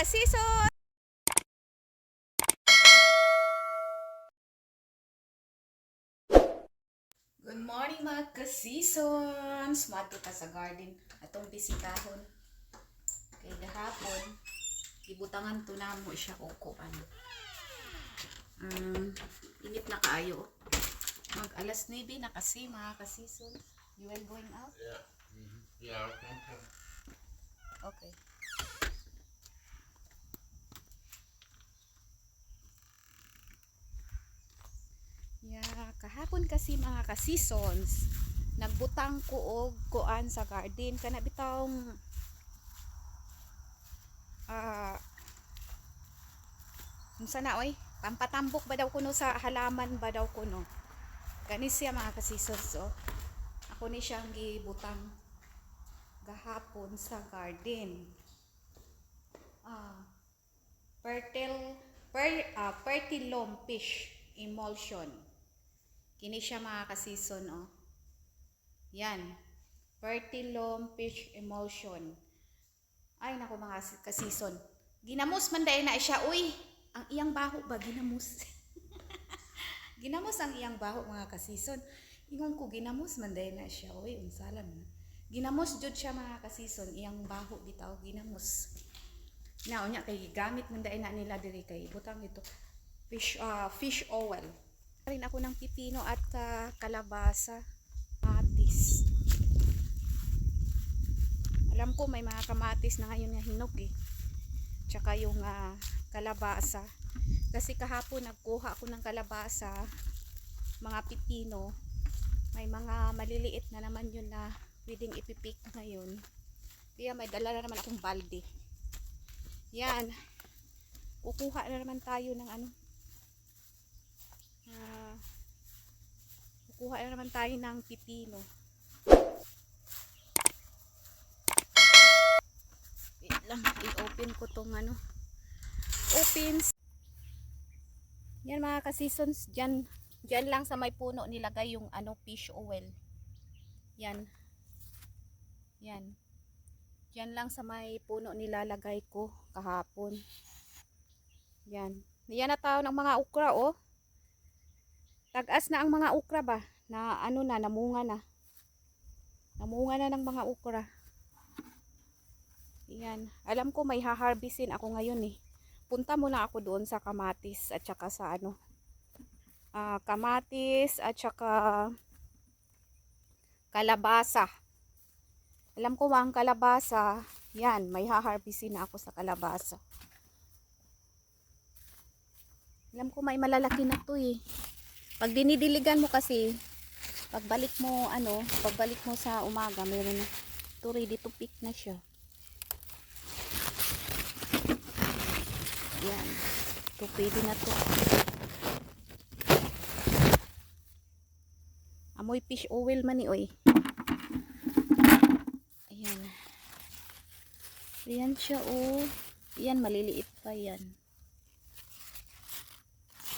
ka-season! Good morning mga ka-seasons! Mato ta sa garden atong bisitahon. Kay gahapon, ibutangan to na mo siya kukuan. Init na kaayo. Mag alas 9 na kasi mga ka-seasons. You will going out? Yeah. Yeah, okay. Okay. Yeah, kahapon kasi mga ka-seasons, nagbutang ko og kuan sa garden kana bitawng unsa na oy, pampatambok ba daw kuno sa halaman ba daw kuno. Kani siya mga ka-seasons oh. Ako ni siyang gibutang gahapon sa garden. Fertilome fish emulsion. Kini siya mga ka-season oh. Yan. Fertilome fish emulsion. Ay nako mga ka-season. Ginamos man dai na siya uy. Ang iyang baho ba ginamos? Ginamos ang iyang baho mga ka-season. Ingon ko ginamos man dai na siya uy, unsalan na. Ginamos jud siya mga ka-season, iyang baho bitaw ginamos. Now nya kay gamit man dai na nila diri kay butang ito fish oil. Rin ako ng pipino at kalabasa, kamatis. Alam ko may mga kamatis na ngayon nga hinog eh. Tsaka yung kalabasa. Kasi kahapon nagkuha ako ng kalabasa, mga pipino. May mga maliliit na naman yun na pwedeng ipipik ngayon. Kaya may dala na naman akong balde. Yan. Kukuha na naman tayo ng kukuha na naman tayo ng pipino. Wait lang, i-open ko tong opens. Yan mga ka-seasons, dyan lang sa may puno nilagay yung fish oil. Yan. Yan. Dyan lang sa may puno nilalagay ko kahapon. Yan. Yan na tao ng mga ukra oh. Tagas na ang mga ukra ba? Na namunga na. Namunga na ng mga ukra. Yan. Alam ko may haharbisin ako ngayon eh. Punta muna ako doon sa kamatis at saka sa kamatis at saka kalabasa. Alam ko ang kalabasa, yan, may haharbisin na ako sa kalabasa. Alam ko may malalaki na to eh. Pag dinidiligan mo kasi, pagbalik mo sa umaga, mayroon na. Ito ready to pick na siya. Yan. Ito pwede na to. Amoy fish oil man ni oy. Ayan. Ayan siya oh. Ayan maliliit pa yan.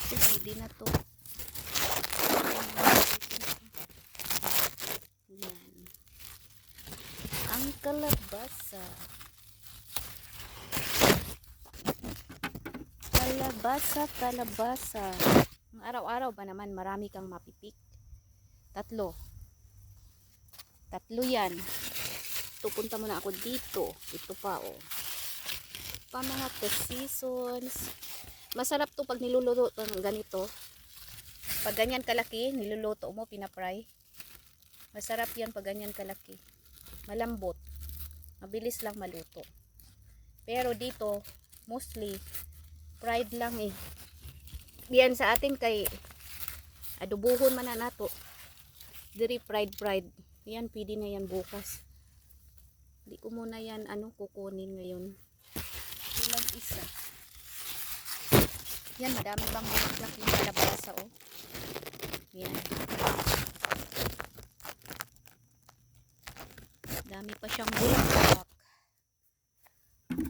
Ito pwede na to. Ayan. Ang kalabasa. Kalabasa. Ang araw-araw ba naman marami kang mapipik? Tatlo yan. Ito, punta muna ako dito. Ito pa oh. Pa mga ka-seasons. Masarap to pag niluluto ng ganito. Pag ganyan kalaki, niluluto mo, pinapry. Masarap yan pag ganyan kalaki. Malambot. Mabilis lang maluto. Pero dito, mostly, fried lang eh. Yan sa atin kay adobuhon man na nato. Diri fried. Yan, pwede na yan bukas. Hindi ko muna yan kukunin ngayon. Ilang isa. Yan, madami bang bulaklak yung kalabasa oh. Yan. Dami pa siyang bulaklak.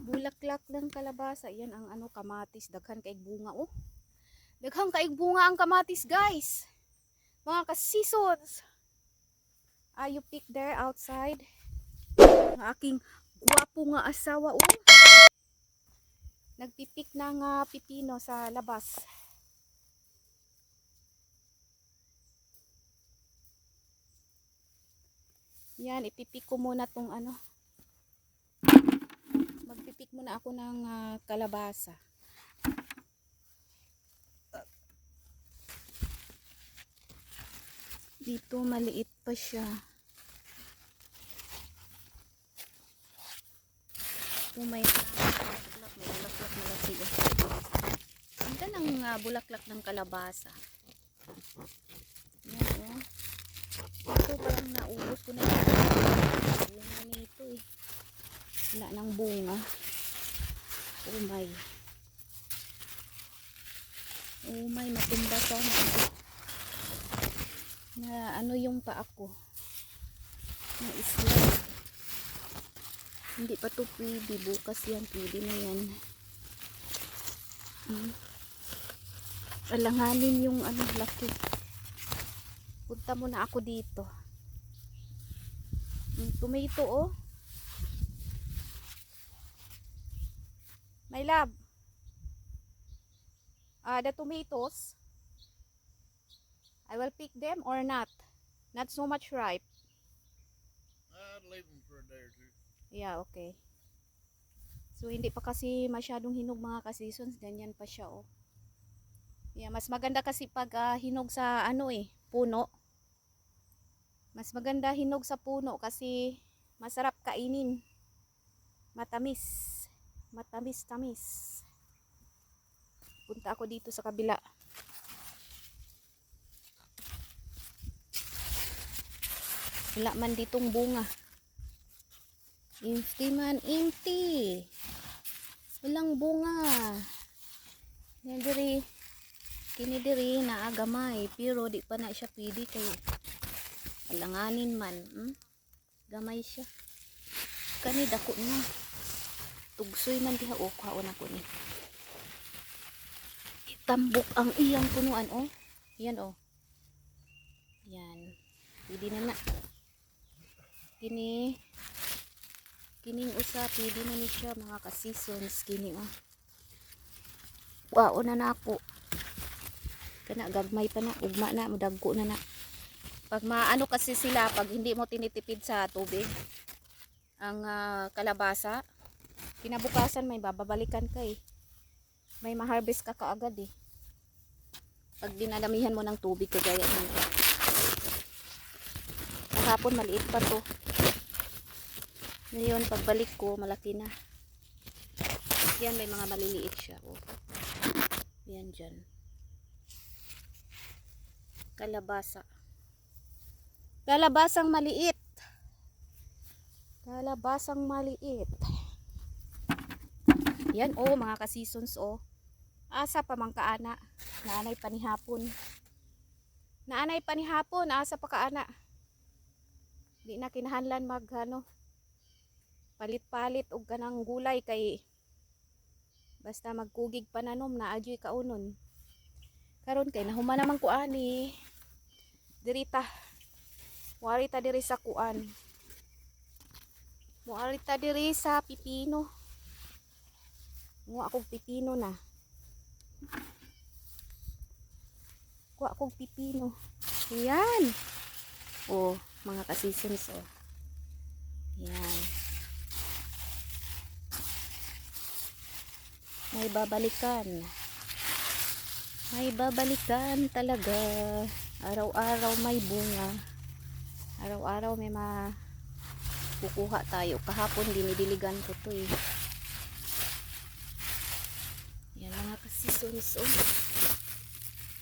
Bulaklak ng kalabasa. Yan ang kamatis. Daghan kaig bunga oh. Daghan kaig bunga ang kamatis guys. Mga ka-seasons. You pick there outside. Ang aking gwapo nga asawa oh. Nagpipik ng pipino sa labas. Yan, ipipik ko muna tong ano. Magpipik muna ako ng kalabasa. Dito maliit pa siya. Ito may bulaklak na siya. Ang ganda ng bulaklak ng kalabasa. Yan oh. Ito parang naubos ko na yung bunga nito eh. Wala ng bunga. Oh my, matumba sana ito. Na ano yung paa ko na slide. Hindi pa to pwede, bukas yan pwede na yan. Alanganin yung ano laki. Punta muna ako dito. Tomato oh. My love, the tomatoes, I will pick them or not? Not so much ripe. I'd leave them for a day or two. Yeah, okay. So hindi pa kasi masyadong hinog mga ka-seasons, ganyan pa siya oh. Yeah, mas maganda kasi pag hinog sa ano eh, puno. Mas maganda hinog sa puno kasi masarap kainin. Matamis. Matamis-tamis. Punta ako dito sa kabila. Wala man ditong bunga. Empty man, empty. Walang bunga. Yan diri. Kini diri na agamay. Pero di pa na siya pwede kay alanganin man. Gamay siya. Kani dako na. Tugsoy man diha o kaon ako ni. Itambok ang iyang punuan oh. Yan oh. Yan. Pwede na na. Kining usa pwede na ni siya mga ka-seasons kini oh. Wow na nako. Kana gagmay pa na, ugma na, mudagko na na. Pag maano kasi sila pag hindi mo tinitipid sa tubig ang kalabasa, kinabukasan may bababalikan ka eh. May ma-harvest ka kaagad eh. Pag dinadamihan mo ng tubig kagaya nito. Kahapon maliit pa to. Ngayon pagbalik ko malaki na. Yan may mga maliliit siya oh. Yan dyan. Kalabasa. Kalabasang maliit. Kalabasang maliit. Yan oh mga ka-seasons oh. Asa pa man kaana. Naanay pa ni hapon. Naanay pa ni hapon. Asa pa kaana. Di na kinahanlan mag ano. Palit-palit og kanang gulay kay basta magkugig pananom na adyoy kaunon. Karon kay nahuman naman ko ani. Dirita. Warita diri sa kuan. Warita diri sa pipino. Kuha akong pipino na. Kuha akong pipino. Yan. Oh, mga ka-seasons oh. Yan. May babalikan. May babalikan talaga. Araw-araw may bunga. Araw-araw may kukuha tayo. Kahapon dinidiligan ko to eh. Yan mga ka-seasons oh.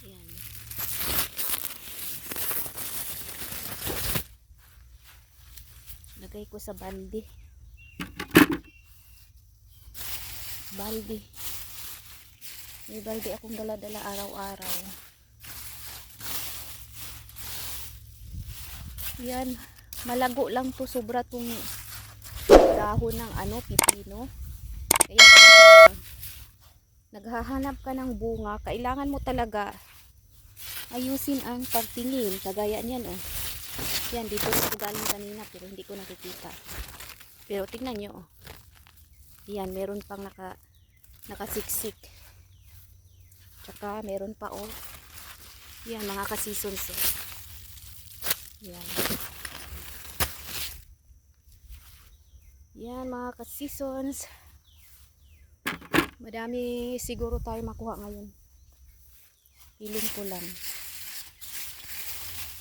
Yan. Lagay ko sa balde. Balde. May balde akong dala-dala araw-araw. Yan. Malago lang to. Sobra tong dahon ng ano, pipino. Kaya naghahanap ka ng bunga, kailangan mo talaga ayusin ang pagtingin. Kagaya niyan oh. Yan, dito ko galing kanina pero hindi ko nakikita. Pero tingnan nyo oh. Yan, meron pang Nakasiksik. Tsaka meron pa oh. Yan mga ka-seasons oh. Yan. Yan mga ka-seasons. Madami siguro tayo makuha ngayon. Piling ko lang.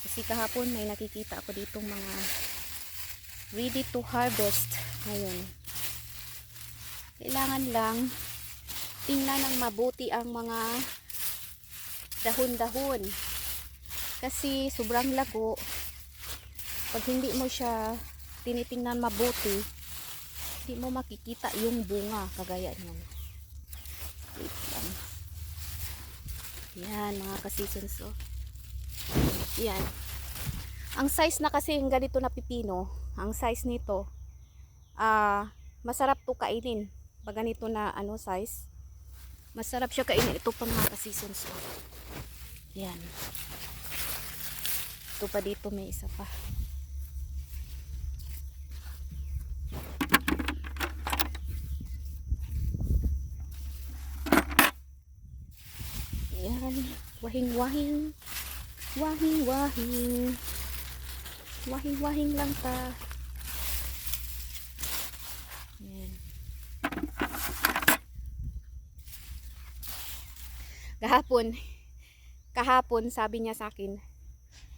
Kasi kahapon may nakikita ako ditong mga ready to harvest ngayon. Kailangan lang tingnan ng mabuti ang mga dahon-dahon. Kasi sobrang lago. Pag hindi mo siya tinitingnan mabuti, hindi mo makikita yung bunga kagaya niyan. Wait lang. Yan mga ka-seasons oh. Yan. Ang size na kasi yung ganito na pipino, ang size nito, masarap to kainin. Pag ganito na ano size, masarap siya kainin. Ito pa mga ka-seasons oh. Yan. Ito pa dito may isa pa. Yan. Wahing-wahing. Wahing-wahing. Wahing-wahing lang ta. Yan. Kahapon sabi niya sa akin,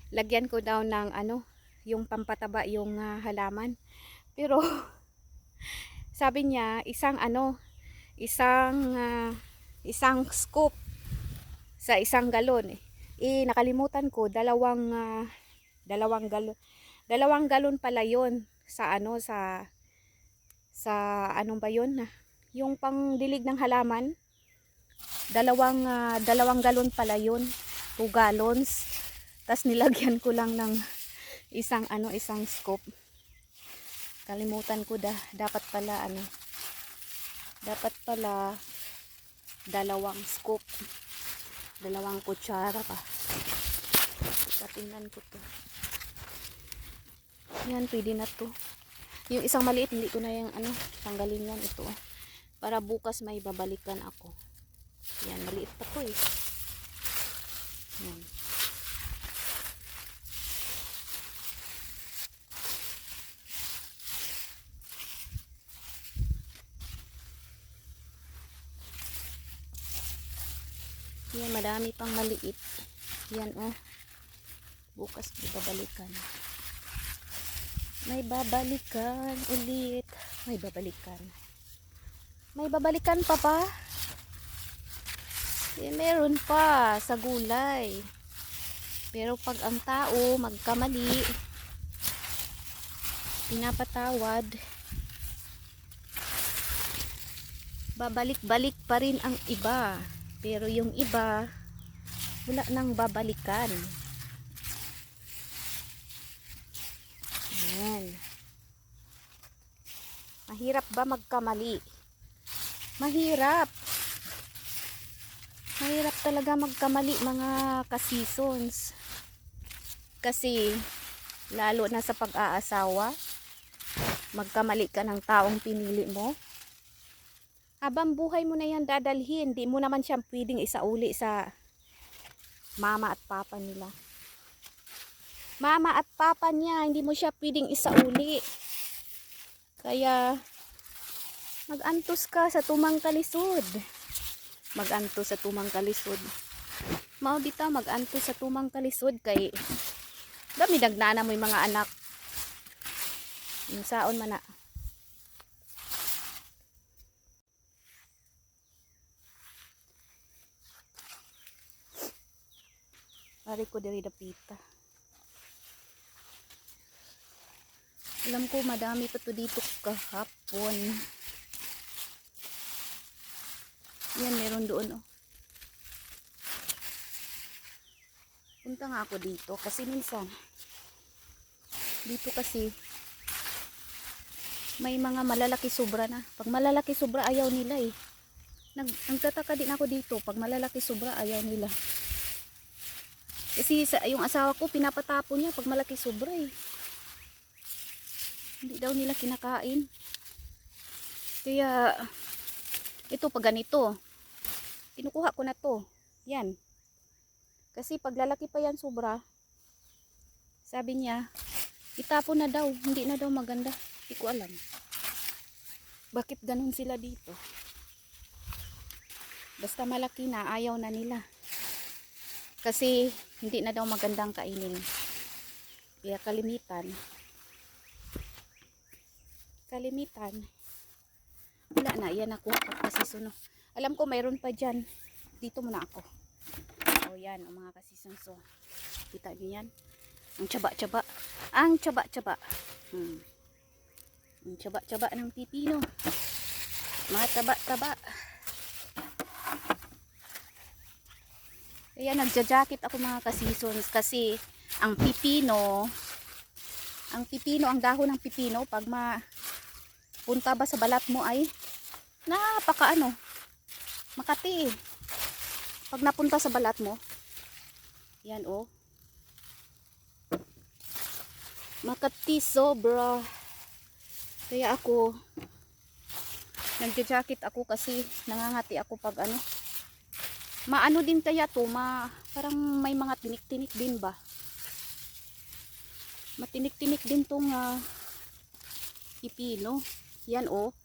lagyan ko daw ng ano, yung pampataba yung halaman. Pero sabi niya isang scoop sa isang galon. Nakalimutan ko dalawang galon pala yon sa anong ba yun, yung pangdilig ng halaman. Dalawang galon pala yun, 2 gallons. Tas nilagyan ko lang ng isang scoop. Kalimutan ko dapat pala dalawang scoop, 2 kutsara pa. Tingnan ko to. Yan, pwede na to. Yung isang maliit hindi ko na yung tanggalin yan. Ito para bukas may babalikan ako. Yan, maliit pa to eh. Yan. Yan, madami pang maliit. Yan oh. Bukas may babalikan. May babalikan ulit. May babalikan. May babalikan pa. Meron pa sa gulay. Pero pag ang tao magkamali, pinapatawad, babalik-balik pa rin ang iba. Pero yung iba wala nang babalikan. Ayan. Mahirap ba magkamali? Mahirap. Mahirap talaga magkamali mga ka-seasons. Kasi lalo na sa pag-aasawa, magkamali ka ng taong pinili mo. Habang buhay mo na yan dadalhin, di mo naman siya pwedeng isauli sa mama at papa nila. Mama at papa niya, hindi mo siya pwedeng isauli. Kaya mag-antos ka sa tumang kalisod. Mag-antos sa tumang kalisod. Mao bitaw mag-antos sa tumang kalisod kay dami dagnana mo yung mga anak. Yung saon man na. Ari ko diri dapita. Alam ko madami pa to dito kahapon. Yan, meron doon oh. Punta nga ako dito kasi minsan dito kasi may mga malalaki sobra na. Pag malalaki sobra ayaw nila eh. Nagtataka din ako dito pag malalaki sobra ayaw nila. Kasi yung asawa ko pinapatapon niya pag malaki sobra eh. Hindi daw nila kinakain. Kaya Ito pag ganito, kinukuha ko na to. Yan. Kasi pag lalaki pa yan sobra, sabi niya, itapon na daw. Hindi na daw maganda. Hindi ko alam. Bakit ganun sila dito? Basta malaki na, ayaw na nila. Kasi hindi na daw magandang kainin. Kaya kalimitan. Wala na, yan ako kasi suno. Alam ko mayroon pa dyan. Dito muna ako. O yan, ang mga kasisonso. Kita niyo yan? Ang tsaba-tsaba. Ang tsaba-tsaba. Ang tsaba-tsaba ng pipino. Mga taba-taba. Kaya nagja-jacket ako mga kasisons kasi ang pipino, ang dahon ng pipino pag punta ba sa balat mo ay makati. Pag napunta sa balat mo, yan oh. Makati sobra. Kaya ako nagja-jacket ako kasi nangangati ako pag maano din kaya to, parang may mga tinik-tinik din ba? Matinik-tinik din tong pipino. Yan oh.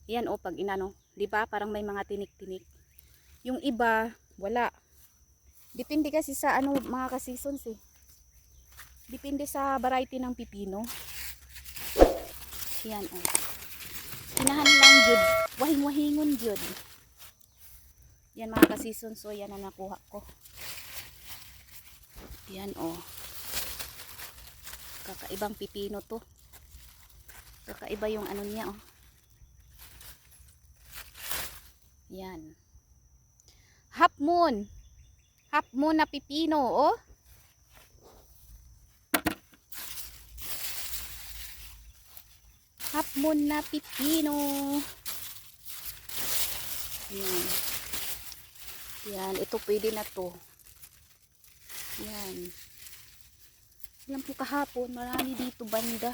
Yan oh pag inano, 'di ba? Parang may mga tinik-tinik. Yung iba wala. Depende kasi sa mga kasisons eh. Depende sa variety ng pipino. Yan oh. Inahan lang jud, wahing-wahingon jud. Yan mga kasisons, so yan na nakuha ko. Yan oh. Kakaibang pipino to. Kakaiba yung niya oh. Yan. Half moon na pipino oh. Half moon na pipino. Yan. Yan, ito pwede na to. Yan. Alam ko kahapon, marami dito banda.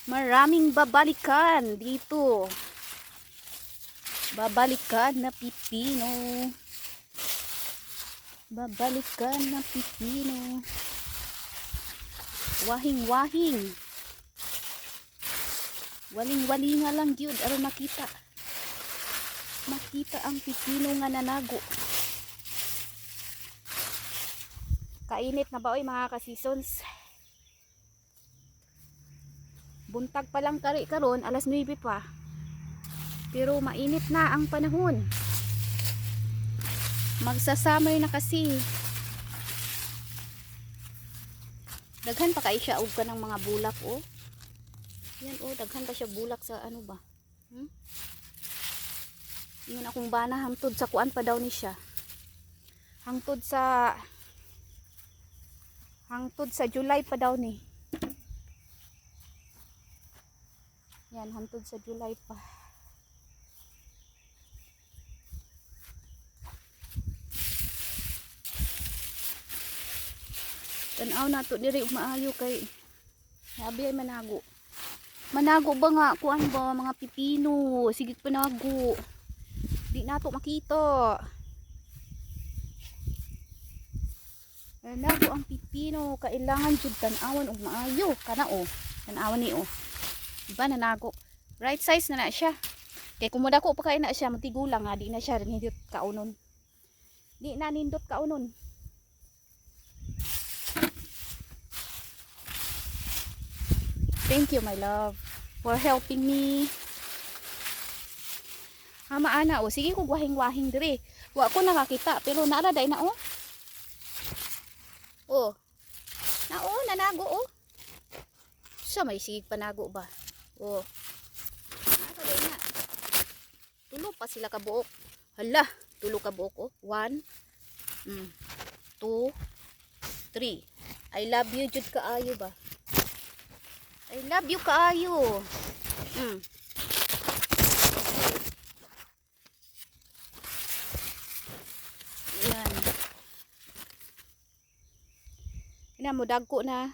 Maraming babalikan dito. Babalikan na pipino. Babalikan na pipino. Wahing-wahing. Waling-walinga lang yun. Aron makita. Makita ang pipino nga nanago. Kainit na ba oy mga kasisons? Buntag pa lang kari karon, alas 9 pa. Pero mainit na ang panahon. Magsa-summer na kasi. Daghan pa kay siya og kanang mga bulak oh. Yan oh, daghan pa siya bulak sa ba? Yun akong bana hangtod sa kuan pa daw ni siya. Hangtod sa July pa daw ni. Yan, hangtod sa July pa. Tanaw na to diri ug maayo kay sabi ay manago. Manago ba nga kuan ba mga pipino, sige panago. Di na to makita. Manago ang pipino, kailangan jud tan-awan og maayo kana oh. Tan-awan ni oh. Diba nanago. Right size na siya. Kay kumuda ko pa kay na siya matigulang nga di na siya nindot kaunon. Di na nindot kaunon. Thank you my love for helping me. Maana oh, sige ko wahing-wahing dire. Wa ko nakakita pero naara day na oh. Oh. Nanago oh. Sa may sig panago ba? Oh. Nakaday na. Tulo pa sila ka buok. Hala, tulo ka buok oh. 1 2 3. I love you jud kaayo ba? I love you kaayo. Yan. Ina mo dagko na.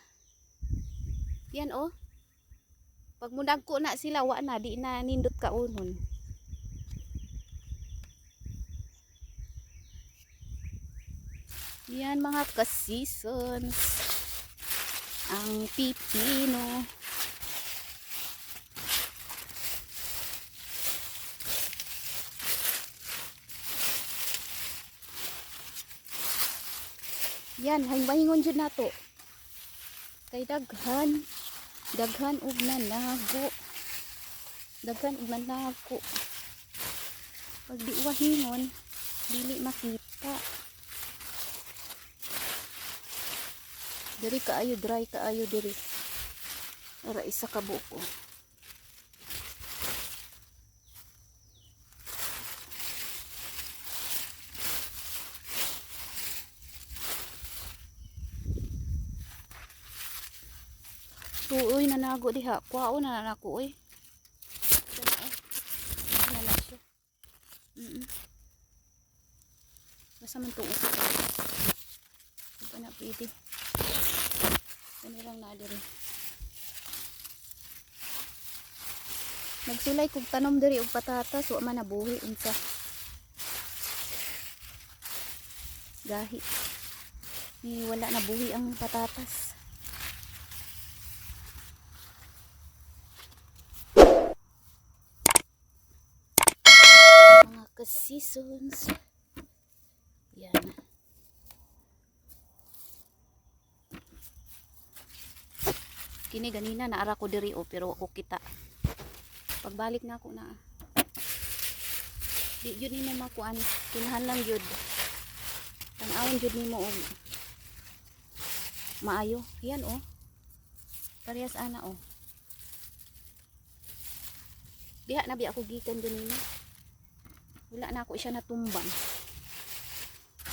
Yan oh. Pag mo dagko na sila wa na di na nindot kaunon. Yan mga ka-seasons. Ang pipino. Yan, hayng-hayingon jud nato. Kay daghan ug nanago. Daghan ug nanago. Pag di wahingon, dili makita. Diri kaayo, dry kaayo diri. Ara isa ka buko. Tuoy nanago diha. Kuhaon na nako oy. Sana na siya. Basta man tuo. Hindi pa na pwede. Ganun lang na diri. Nagsulay kog tanom diri og patatas, wa man nabuhi unsa. Gahi. Ni wala na buhi ang patatas. Mga ka-seasons. Yan. Kini ganina naara ko diri o pero ako kita. Pagbalik na ako na. Di jud nimo makuan, kinahanglan jud. Tan-awon jud nimo og maayo. Yan oh. Parehas ana oh. Diha na bi ako gikan ganina. Wala na ako siya natumbang.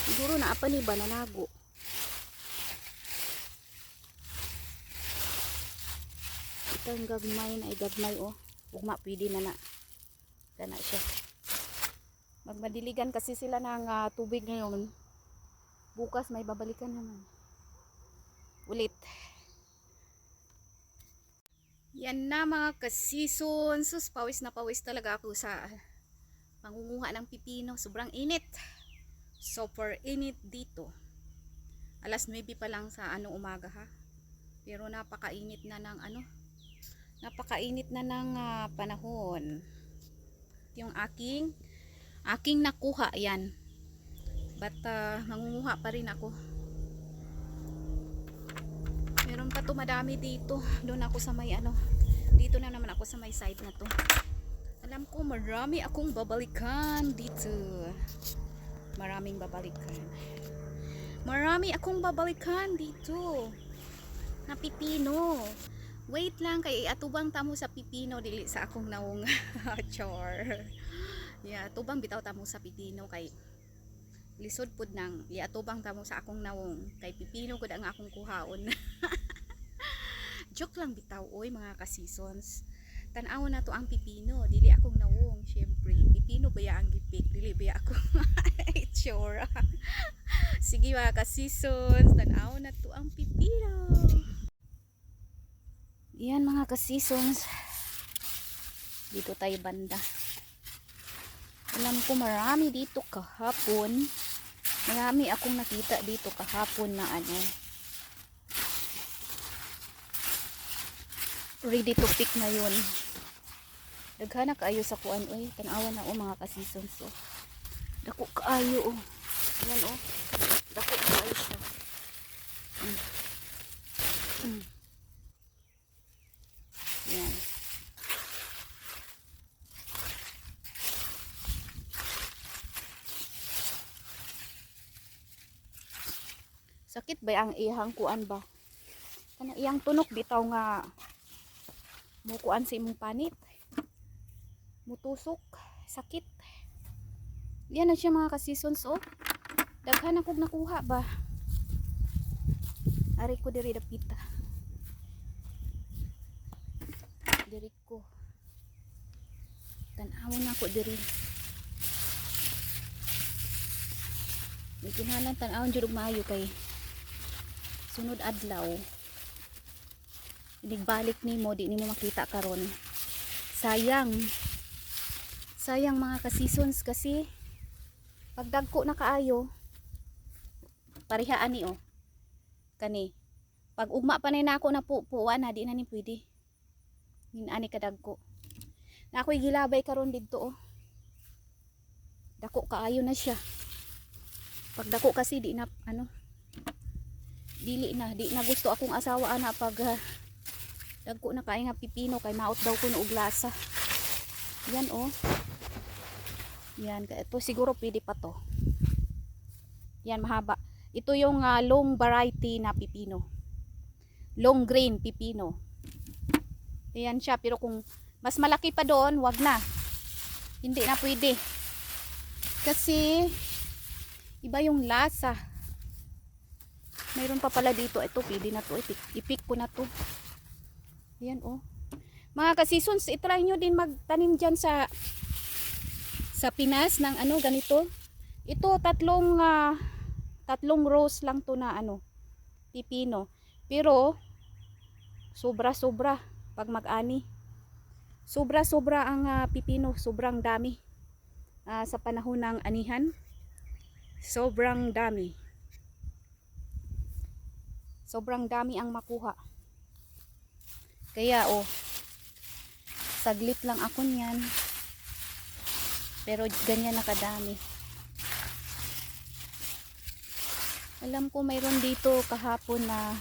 Siguro na apa ni ba nanago. Itang gagmay na igagmay oh. Ugma pwede na na. Kana siya. Magmadiligan kasi sila ng tubig ngayon. Bukas may babalikan naman. Ulit. Yan na mga ka-season. Sus, pawis na pawis talaga ako sa pangunguha ng pipino. Sobrang init. Super init dito. Alas 9 pa lang sa umaga ha. Pero napakainit na ng napakainit na ng panahon. Yung aking nakuha yan. But nangunguha pa rin ako. Meron pa to madami dito. Doon ako sa may dito na naman ako sa may side na to. Alam ko marami akong babalikan dito. Maraming babalikan. Marami akong babalikan dito. Na pipino. Wait lang kay atubang tamo sa pipino dili sa akong naong char. Yeah, atubang bitaw tamo sa pipino kay lisod pud nang liatubang tamo sa akong naong kay pipino gud ang akong kuhaon. Joke lang bitaw oy mga ka-seasons. Tan-awon na to ang pipino, dili akong naong, syempre. Pipino baya ang gipik, dili baya ako chora. Sige mga ka-seasons, tan-awon na to ang pipino. Yan mga ka-seasons. Dito tayo banda. Alam ko marami dito kahapon. Marami akong nakita dito kahapon na ready to pick na yun. Daghana kaayo sa kuan oy. Tanawa na mga ka-seasons oh. Dako kaayo oh. Yan oh. Dako kaayo siya. Yan. Sakit ba ang ihang kuan ba? Kana iyang tunok bitaw nga mukuan sa imong panit. Mutusok, sakit. Yan na siya mga ka-seasons oh. Daghan akong nakuha ba? Ari ko diri dapita. Diri ko. Tan-awon na ako diri. May kinahanglan tan-awon jud og maayo kay sunod adlaw. Inigbalik nimo di nimo makita karon. Sayang. Sayang mga ka-seasons kasi pag dagko na kaayo Pareha ani oh. Kani. Pag ugma pa na ako na puwa na, di na ni pwede. Ani kadagko. Na ako'y gilabay karon didto oh. Dako kaayo na siya. Pag dako kasi di na ano. Dili na, di na gusto akong asawa ana pag dagko na kay nga pipino kay maot daw ko no og lasa. Yan oh. Yan, ito siguro pwede pa to. Yan mahaba. Ito yung long variety na pipino. Long grain pipino. Ayan siya, pero kung mas malaki pa doon, wag na. Hindi na pwede. Kasi iba yung lasa. Mayroon pa pala dito. Ito, pwede na to. Ipik ko na to. Ayan oh. Mga kasisons, itry nyo din magtanim dyan sa Pinas ng ano, ganito. Ito, tatlong rows lang to na ano, pipino. Pero sobra-sobra pag mag-ani. Sobra-sobra ang pipino, sobrang dami. Sa panahon ng anihan, sobrang dami. Sobrang dami ang makuha. Kaya oh, saglit lang ako niyan. Pero ganyan nakadami. Alam ko mayroon dito kahapon na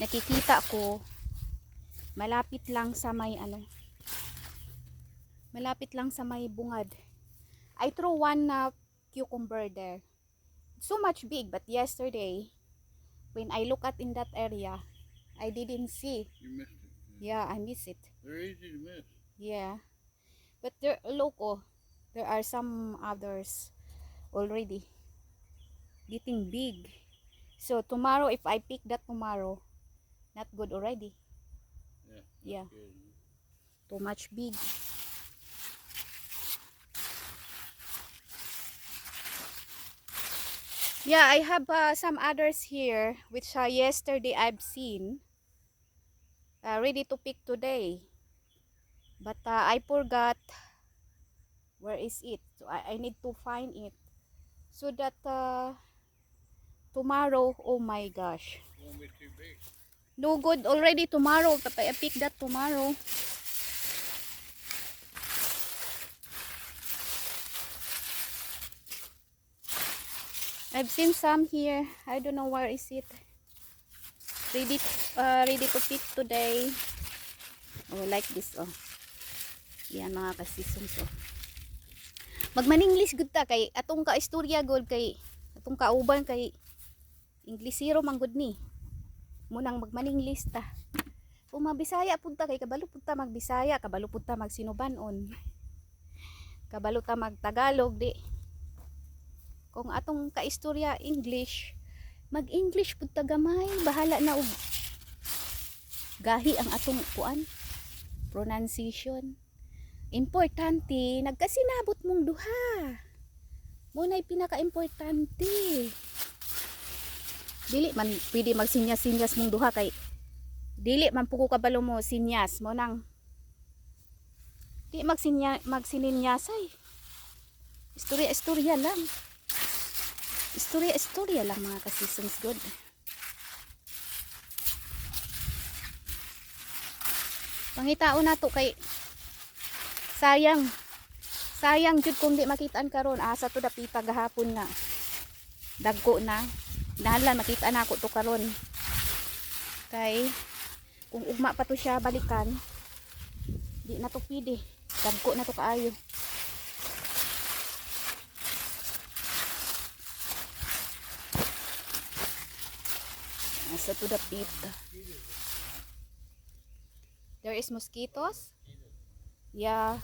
nakikita ko malapit lang sa may ano. Malapit lang sa may bungad. I threw one cucumber there. So much big, but yesterday when I look at in that area, I didn't see. You missed it. Yeah, I miss it. They're easy to miss. Yeah. But there loco, there are some others already getting big. So tomorrow if I pick that tomorrow, not good already. Yeah. Yeah. Too much big. Yeah, I have some others here which yesterday I've seen ready to pick today, but I forgot where is it. So I need to find it so that tomorrow, oh my gosh, Won't be too big. no good already tomorrow. I pick that tomorrow. I've seen some here. I don't know where is it. Ready to pick today. Oh, like this oh. Yan mga kasisons oh. Magman-English gud ta kay atong ka-istorya gud kay atong kauban kay Inglesero man gud ni. Munang magman-English ta. Kung mabisaya pud ta kay kabalo pud ta magbisaya, kabalo pud ta magsinubanon. Kabalo ta magtagalog di. Kung atong kaistorya English, mag-English pud ta gamay, bahala na og gahi ang atong kuan, pronunciation. Importante nagkasinabot mong duha. Mo nay pinaka-importante. Dili man pwede magsinyas-sinyas mong duha kay dili man puko kabalo mo sinyas mo nang di magsininyasay. Istorya lang. Istorya lang mga kasisons good. Pangitao na to kay sayang jud kung di makitaan karon asa to dapita gahapon nga dagko na nahalan makita na ako to karon kay kung ugma pa to siya balikan di na to pwede dagko na to kaayo. Asa to dapita. There is mosquitoes. Yeah,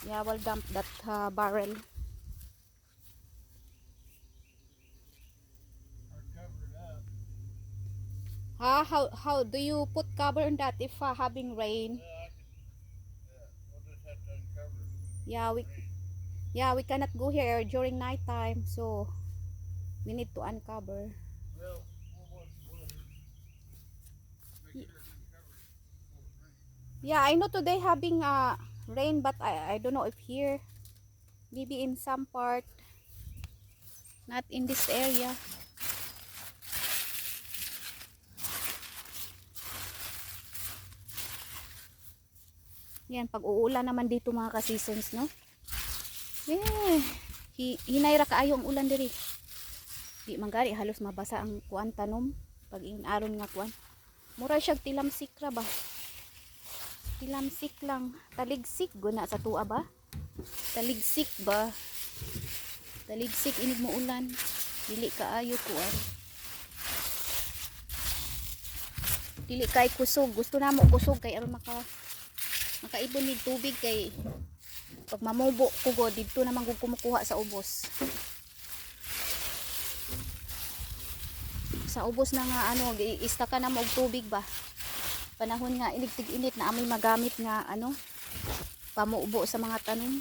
we'll dump that barrel. Or cover it up. How do you put cover on that if having rain? We'll just have to uncover it. Yeah, we cannot go here during night time, so we need to uncover. Well, we'll make sure it's uncovered before it rains. Yeah, I know today having rain, but I don't know if here, maybe in some part. Not in this area. Yan, pag uulan naman dito mga ka-seasons, no? Eh, hinayra kaayo ang ulan diri. Di man gari halos mabasa ang kuan tanom pag aron nga kuan. Mura siya tilamsik ra ba? Tilamsik lang, taligsik guna sa tuwa ba? Taligsik ba? Taligsik inig mo ulan. Dili kaayo kuan. Dili kay kusog. Gusto na mo kusog kay aron makaibon nig tubig kay pag mamubo kugo dito naman gud kumukuha sa ubos. Sa ubos na nga ano, istaka na mo og tubig ba. Panahon nga inig-tig-init na amoy magamit nga ano, pamuubo sa mga tanom.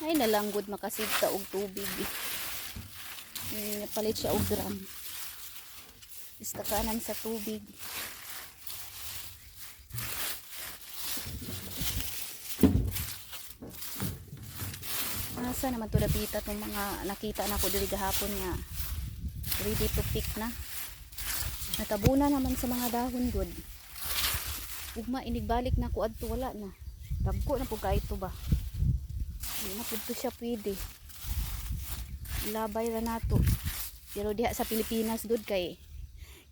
Ay nalanggod makasibta og tubig. Napalit siya og drum. Istakanan sa tubig. Asa naman to dapita tong mga nakita na ko diri gahapon nga ready to pick na. Natabuna naman sa mga dahon good. Ugma inigbalik na ko adto wala na. Dagko na pud kay ito ba. Di na pud to siya pwede. Labay ra nato. Pero diha sa Pilipinas good kay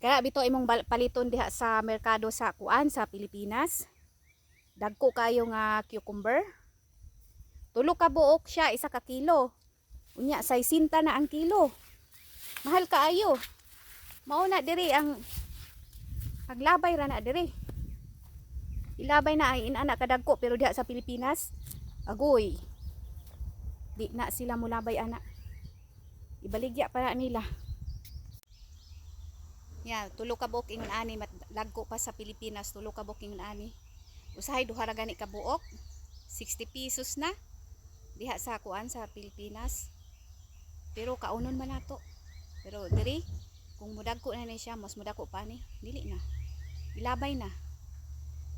kaya bito imong paliton diha sa merkado sa kuan sa Pilipinas. Dagko kayo nga cucumber. 3 ka buok siya, 1 ka kilo. Unya, 60 na ang kilo. Mahal kaayo. Mao na diri ang paglabay ra na diri. Ilabay na ay inana kadagko pero diha sa Pilipinas, agoy. Di na sila mulabay ana. Ibaligya para nila. Ya, 3 ka buok ingon ani lagko pa sa Pilipinas, 3 ka buok ingon ani. Usahay duha ra gani ka buok, 60 pesos na. Diha sa kuan sa Pilipinas. Pero kaunon man nato. Pero diri kung mudagko na ni siya, mas mudagko pa ni, dili na. Ilabay na.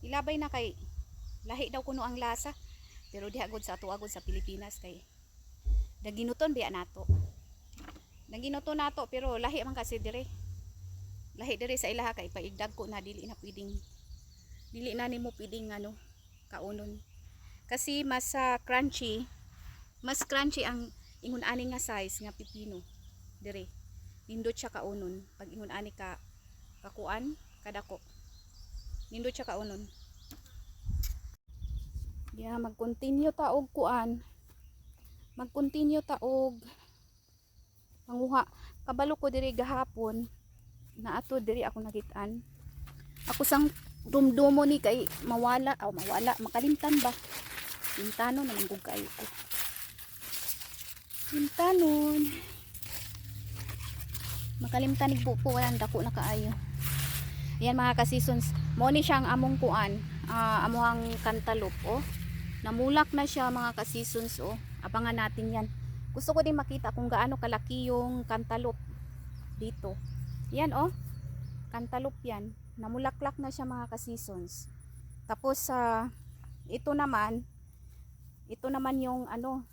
Ilabay na kay lahi daw kuno ang lasa. Pero diha gud sa ato agud sa Pilipinas kay daginuton biya nato. Naginuton nato pero lahi man kasi diri. Lahi diri sa ilaha kay paigdag ko na dili na pwedeng dili na nimo pwedeng ano kaunon. Kasi mas crunchy. Mas crunchy ang ingon ani nga size nga pipino dire. Nindot siya kaunon pag ingon ani ka kakuan kadako. Nindot siya kaunon. Ya mag-continue ta og kuan. Mag-continue ta og manguha. Kabalo ko diri gahapon na ato diri ako nagitan. Ako sang dumdumo ni kay mawala makalimtan ba. Intano naman gug kayo ko. Hintanon makalimtan ig bupo walang dako na kaayo. Ayan mga ka-seasons, mo ni siyang among kuan, amuhang cantaloupe oh. Namulak na siya mga ka-seasons oh. Abangan natin yan. Gusto ko din makita kung gaano kalaki yung cantaloupe dito. Yan oh. Cantaloupe yan. Namulaklak na siya mga ka-seasons. Tapos ito naman yung ano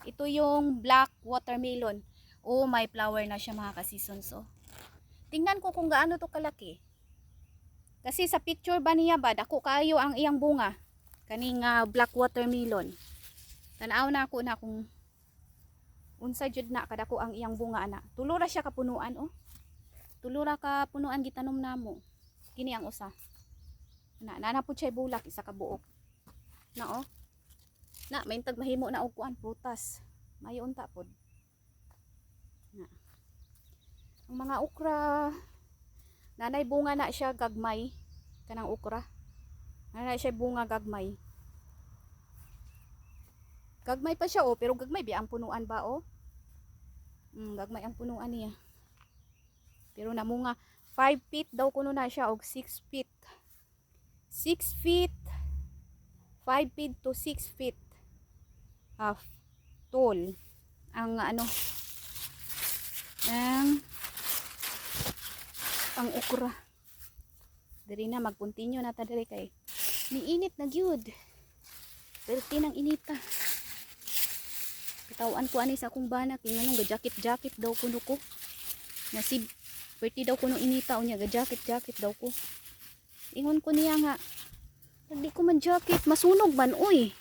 ito yung black watermelon. Oh, may flower na siya mga ka-seasons oh. Tingnan ko kung gaano to kalaki. Kasi sa picture ba niya ba dako kayo ang iyang bunga. Kaning black watermelon. Tanaw na ako na kung unsa jud na kadako ang iyang bunga ana. Tulura siya kapunuan oh. Tulura ka punuan gitanom namo. Kini ang usa. Na pud siya bulak isa ka buok. Na oh. Na maintag mahimo na og kuan prutas. Mayo unta pod. Na. Ang mga okra nanay bunga na siya gagmay kanang okra. Nanay siya bunga gagmay. Gagmay pa siya oh, pero gagmay bi ang punuan ba oh. Gagmay ang punuan niya. Pero namunga 5 feet daw kuno na siya og 6 feet. 6 feet 5 feet to 6 feet tall ang ano ang okra. Diri na mag-continue na ta diri kay niinit na gyud. Perti ng inita. Katawan ko ani sa akong bana kay nganong ga-jacket daw kuno ko. Nasib perti daw kuno inita unya ga-jacket daw ko. Ingon ko niya nga, hindi ko man jacket, masunog man uy.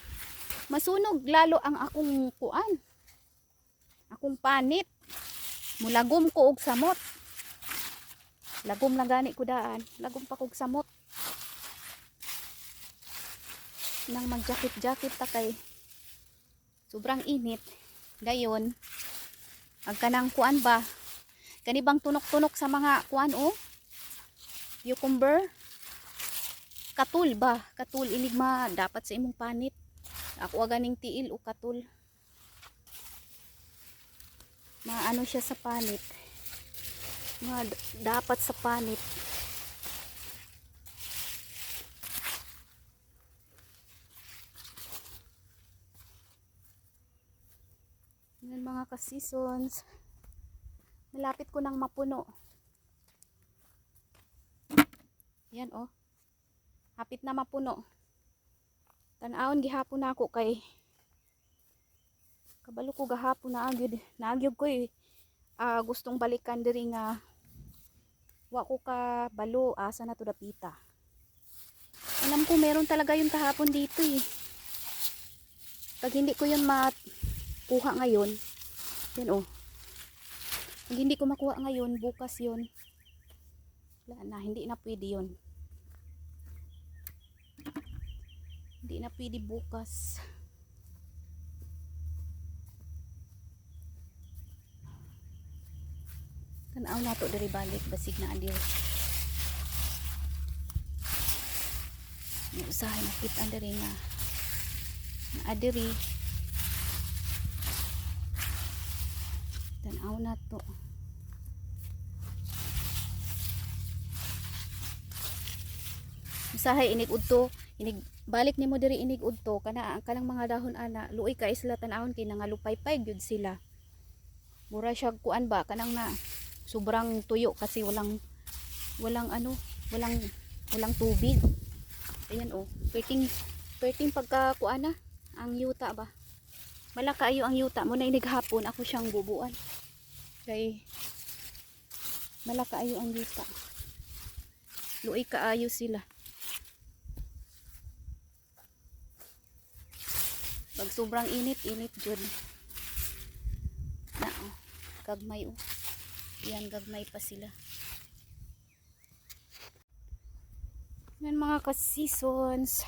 Masunog lalo ang akong kuan. Akong panit. Mulagom ko og samot. Lagom lang gani ko daan. Lagom pa ko og samot. Nang mag-jacket ta kay sobrang init. Dayon, ang kanang kuan ba? Kanibang tunok-tunok sa mga kuan o? Cucumber. Katul ba? Katul inigma dapat sa imong panit. Ako ganing tiil o katul. Maano siya sa panit. Dapat sa panit. Yan mga ka-seasons. Malapit ko nang mapuno. Yan oh. Hapit na mapuno. Tan-awon gihapon na ako kay kabalo ko gahapon na agyud ko gustong balikan diri nga wa ko ka balo asa na to dapita. Alam ko meron talaga yun kahapon dito eh. Pag hindi ko yun makuha ngayon, yan oh. Pag hindi ko makuha ngayon, bukas yun. Wala na, hindi na pwede yun. Hindi na pwede bukas. Tanaw na to diri balik basig na adir. Ni usahay nakita diri nga adiri. Tanaw na to. Usahay inig udto, inig balik nimo diri inig udto kana kanang mga dahon ana luoy ka isla tan-awon kay nangalupay-pay gyud sila. Mura siya kuan ba kanang na sobrang tuyo kasi walang tubig. Ayan oh, perting pagkakuan na ang yuta ba. Malaka ayo ang yuta mo na inig hapon ako siyang bubuan. Kay malaka ayo ang yuta. Luoy kaayo sila. Pag sobrang init jud. Na oh, gagmay oh. Yan, gagmay pa sila. Yan mga ka-seasons.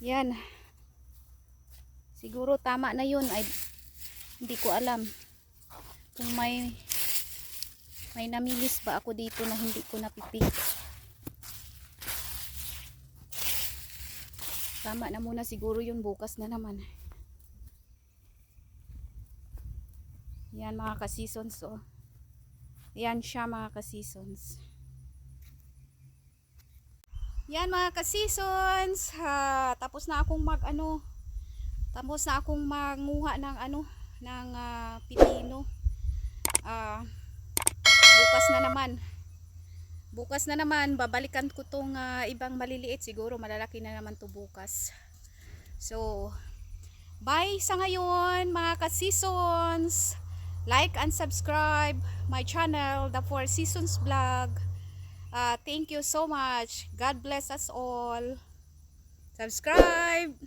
Yan. Siguro tama na yun. Ay, hindi ko alam. Kung may namilis ba ako dito na hindi ko napipik. Tama na muna siguro yun, bukas na naman. Yan mga ka-seasons oh. Yan siya mga ka-seasons. Yan mga ka-seasons. Tapos na akong tapos na akong manguha ng ng pipino. Bukas na naman babalikan ko tong ibang maliliit, siguro malalaki na naman to bukas. So bye sa ngayon mga ka-seasons. Like and subscribe my channel, The 4 Seasons Vlog. Thank you so much. God bless us all. Subscribe.